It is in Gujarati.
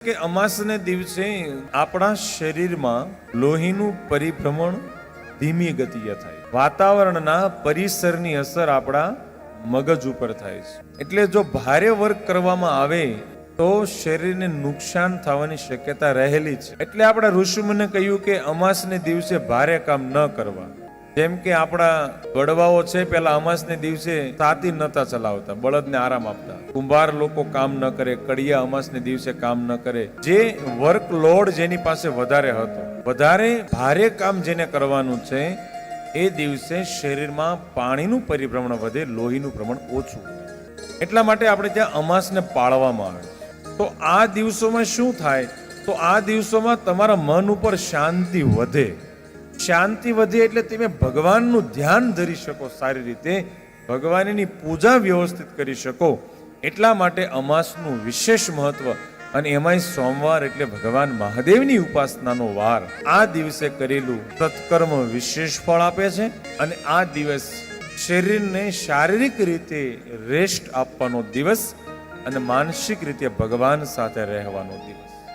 કે અમાસને દિવસે આપણા શરીરમાં લોહીનું પરિભ્રમણ ધીમી ગતિએ થાય, વાતાવરણના પરિસરની અસર આપણા મગજ ઉપર થાય છે. એટલે જો ભારે વર્ક કરવામાં આવે તો શરીરને નુકસાન થવાની શક્યતા રહેલી છે. એટલે આપણા ઋષિમુનિએ કહ્યું કે અમાસને દિવસે ભારે કામ ન કરવા. જેમ કે આપણા વડવાઓ છે, પેલા અમાસને દિવસે તાતી નતા ચલાવતા, બળદને આરામ આપતા. કુંભાર લોકો કામ ન કરે, કડિયા અમાસને દિવસે કામ ન કરે. જે વર્કલોડ જેની પાસે વધારે હતો, વધારે ભારે કામ જેને કરવાનું છે, એ દિવસે શરીરમાં પાણીનું પરિભ્રમણ વધે, લોહીનું પ્રમાણ ઓછું. એટલા માટે આપણે ત્યાં અમાસને પાળવામાં આવે. તો આ દિવસોમાં શું થાય? તો આ દિવસોમાં તમારા મન ઉપર શાંતિ વધે. શાંતિ વધે એટલે તમે ભગવાનનું ધ્યાન ધરી શકો, સારી રીતે ભગવાનની પૂજા વ્યવસ્થિત કરી શકો. એટલા માટે અમાસનું વિશેષ મહત્વ. અને એમાંય સોમવાર એટલે ભગવાન મહાદેવની ઉપાસનાનો વાર. આ દિવસે કરેલું સત્કર્મ વિશેષ ફળ આપે છે. અને આ દિવસ શરીરને શારીરિક રીતે રેસ્ટ આપવાનો દિવસ અને માનસિક રીતે ભગવાન સાથે રહેવાનો દિવસ.